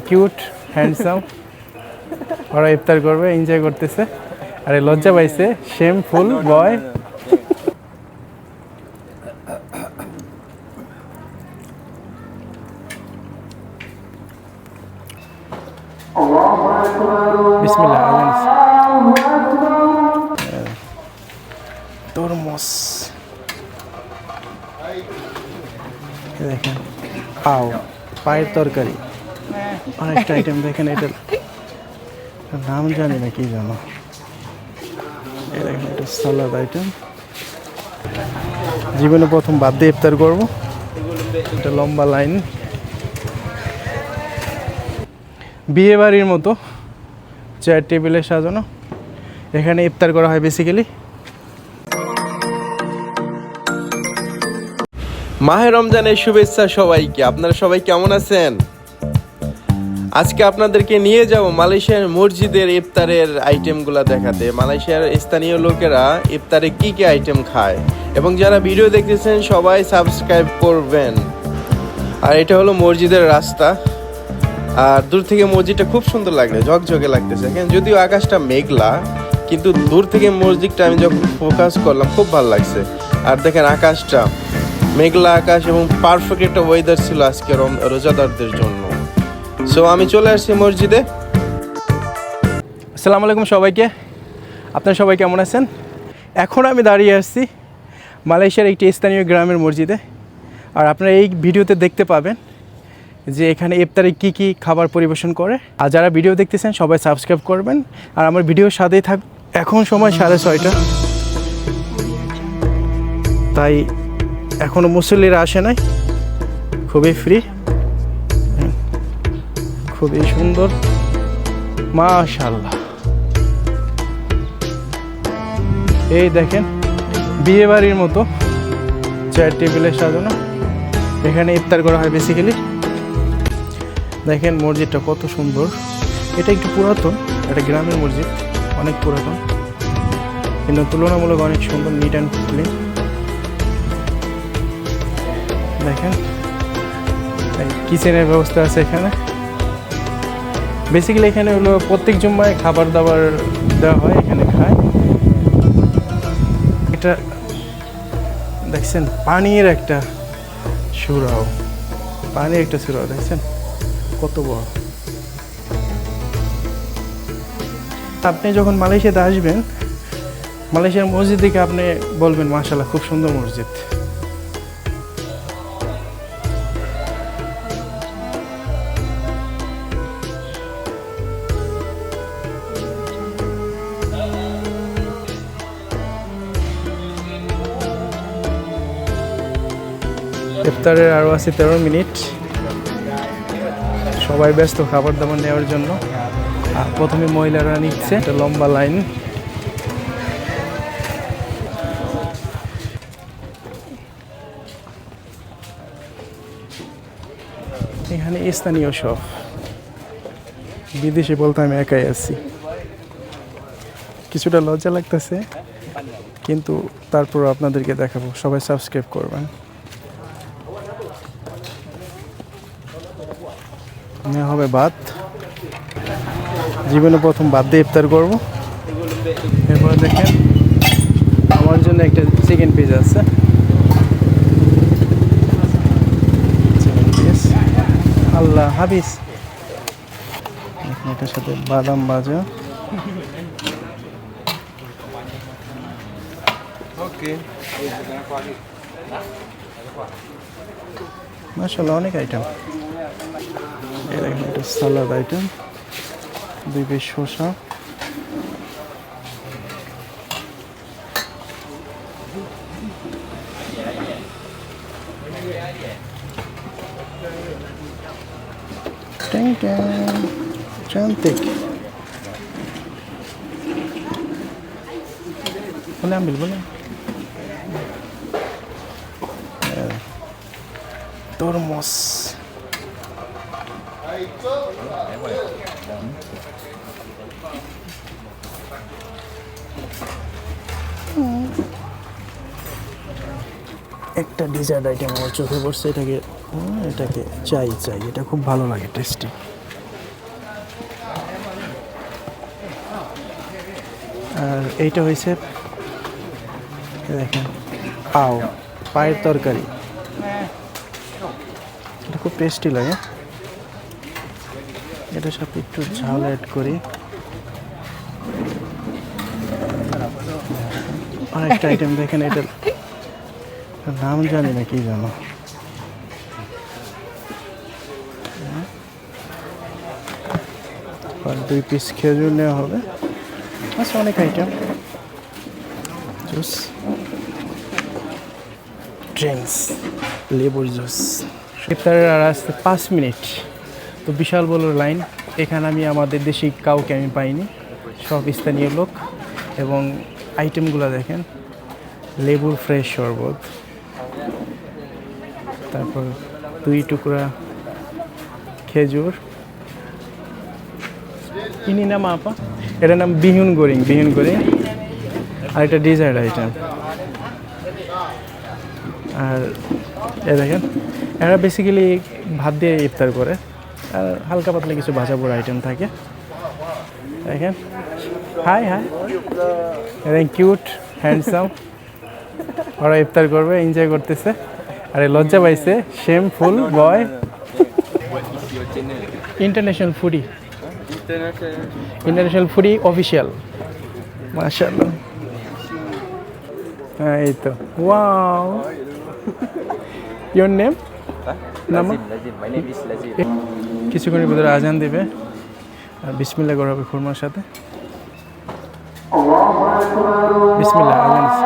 Cute handsome, ওরা ইফতার করবে, এনজয় করতেছে। আরে লজ্জা পাইছে, শেমফুল বয়। বিসমিল্লাহ। তরমুজ দেখেন, পায়ের তরকারি, অনেকটা আইটেম দেখেন। এটার নাম জানি না কি জানো। এই দেখেন, এটা সালাদ আইটেম। জীবনে প্রথম বাদ দিয়ে ইফতার করবো। এটা লম্বা লাইন, বিয়ে বাড়ির মতো চেয়ার টেবিলে সাজানো। এখানে ইফতার করা হয় বেসিক্যালি। মাহে রমজানের শুভেচ্ছা সবাইকে। আপনারা সবাই কেমন আছেন? আজকে আপনাদেরকে নিয়ে যাব মালয়েশিয়ার মসজিদের ইফতারের আইটেমগুলো দেখাতে। মালয়েশিয়ার স্থানীয় লোকেরা ইফতারে কি কি আইটেম খায়, এবং যারা ভিডিও দেখতেছেন সবাই সাবস্ক্রাইব করবেন। আর এটা হলো মসজিদের রাস্তা, আর দূর থেকে মসজিদটা খুব সুন্দর লাগছে, ঝকঝকে লাগতেছে। যদিও আকাশটা মেঘলা, কিন্তু দূর থেকে মসজিদটা আমি যখন ফোকাস করলাম খুব ভালো লাগছে। আর দেখেন আকাশটা মেঘলা আকাশ, এবং পারফেক্ট একটা ওয়েদার ছিল আজকে রোজাদারদের জন্য। সো আমি চলে আসছি মসজিদে। আসসালামু আলাইকুম সবাইকে। আপনারা সবাই কেমন আছেন? এখন আমি দাঁড়িয়ে আসছি মালয়েশিয়ার একটি স্থানীয় গ্রামের মসজিদে। আর আপনারা এই ভিডিওতে দেখতে পাবেন যে এখানে ইফতারে কি কি খাবার পরিবেশন করে। আর যারা ভিডিও দেখতেছেন সবাই সাবস্ক্রাইব করবেন, আর আমার ভিডিওর সাথেই থাক। এখন সময় 6:30, তাই এখনও মুসল্লিরা আসে নাই। খুবই ফ্রি, খুবই সুন্দর, মাশাআল্লাহ। এই দেখেন, বিয়ে বাড়ির মতো চেয়ার টেবিলে সাজানো। এখানে ইফতার করা হয় বেসিক্যালি। দেখেন মসজিদটা কত সুন্দর। এটা একটু পুরাতন, এটা গ্রামের মসজিদ, অনেক পুরাতন, কিন্তু তুলনামূলক অনেক সুন্দর, নিট অ্যান্ড ক্লিন। দেখেন কিচেনের ব্যবস্থা আছে এখানে। বেসিক্যালি এখানে হলো প্রত্যেক জুম্মায় খাবার দাবার দেওয়া হয়, এখানে খায়। এটা দেখছেন পানির একটা সুরাও, দেখছেন কত বড়। আপনি যখন মালয়েশিয়াতে আসবেন, মালয়েশিয়ার মসজিদ থেকে আপনি বলবেন মাশাআল্লাহ, খুব সুন্দর মসজিদ। ইফতারের আরও আছে 13 মিনিট। সবাই ব্যস্ত খাবার দাবার নেওয়ার জন্য। আর প্রথমে মহিলারা নিচ্ছে, একটা লম্বা লাইন। এখানে স্থানীয় সব, বিদেশি বলতে আমি একাই আছি। কিছুটা লজ্জা লাগতেছে, কিন্তু তারপর আপনাদেরকে দেখাবো। সবাই সাবস্ক্রাইব করবেন। নেওয়া হবে ভাত। জীবনে প্রথম ভাত দিয়ে ইফতার করব। এরপরে দেখেন আমার জন্য একটা চিকেন পিস আছে, চিকেন পিস। আল্লাহ হাফিজ। এটার সাথে বাদাম ভাজা। মাশাআল্লাহ, অনেক আইটেম। এটা সালাদ আইটেম, 2 পিস শসা, cantik. Boleh ambil, boleh. Thermos. একটা ডিজার্ট আইটেম আমার চোখে পড়ছে। এটাকে চাই, এটা খুব ভালো লাগে, টেস্টি। আর এইটা হয়েছে দেখেন পাও, পায়ের তরকারি, এটা খুব টেস্টি লাগে। এটার সাথে একটু ঝাল অ্যাড করি। আরেকটা আইটেম দেখেন, এটার নাম জানি না, কি জানো, আর 2 পিস খেজুর নেওয়া হবে। আচ্ছা, অনেক আইটেম, জুস, ড্রিঙ্কস, লেবুর জুস। ইফতারের আর আসতে 5 মিনিট, তো বিশাল বড় লাইন। এখানে আমি আমাদের দেশি কাউকে আমি পাইনি, সব স্থানীয় লোক। এবং আইটেমগুলো দেখেন, লেবুর ফ্রেশ শরবত, তারপর 2 টুকরা খেজুর, ইনি নাম আপা, এটার নাম বিহুন গরিং, বিহুন গরিং। আর এটা ডিজার্ট আইটেম। আর এ দেখেন, এরা বেসিক্যালি ভাত দিয়ে ইফতার করে, আর হালকা পাতলা কিছু ভাজা পোড়া আইটেম থাকে। দেখেন, হাই হাই, দেখেন কিউট হ্যান্ডসাম, ওরা ইফতার করবে, এনজয় করতেছে। আরে লজ্জা পাইছে, shameful boy. International foodie, international foodie official, মাশাআল্লাহ। হ্যাঁ, এই তো, ওয়াও। Your name? নাম? Lazim. My name is Lazim. কিছুক্ষণের ভিতরে আজান দিবে, আর বিসমিল্লাহ করা হবে খুরমার সাথে। বিসমিল্লাহ, আজান দিছে।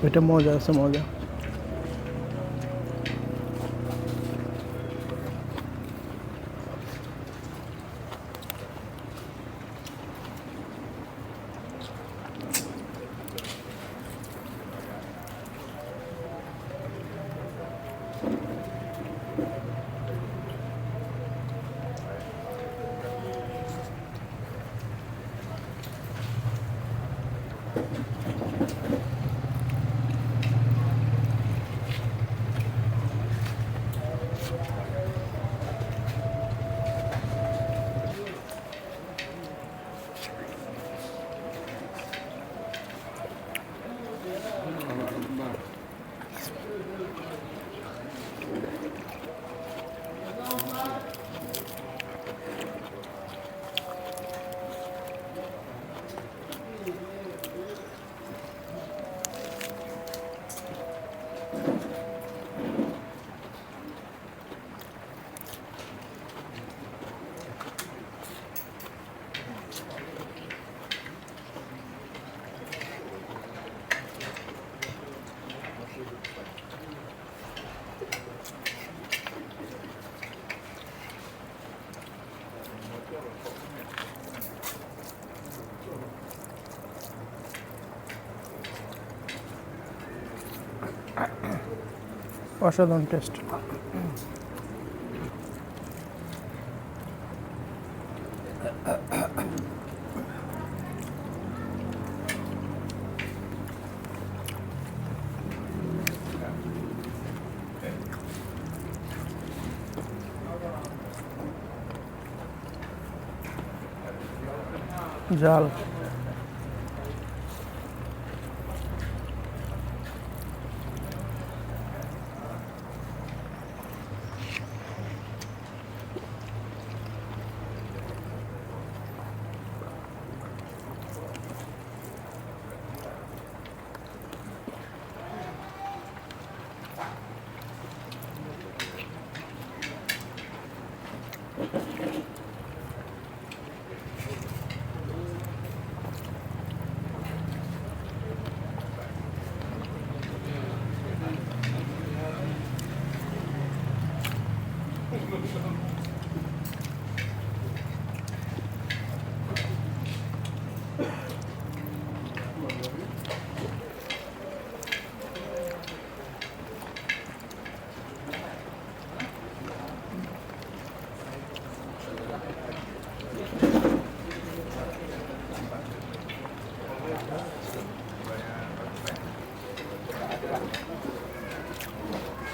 এটা মজা আছে, মজা। অসাধারণ টেস্ট। জাল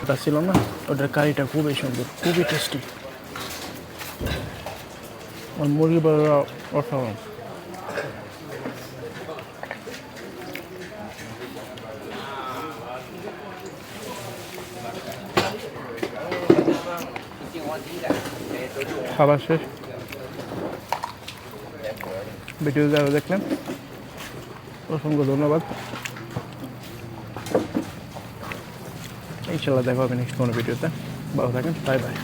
ওটা ছিল না, ওটার কারিটা খুবই সুন্দর, খুবই টেস্টি। আর মুরগি বড়া অসাধারণ। খাবার শেষ। ভিডিও যারা দেখলেন অসংখ্য ধন্যবাদ। ইনশাল্লাহ দেখা হবে নেক্সট কোনো ভিডিওতে। ভালো থাকেন, বাই বাই।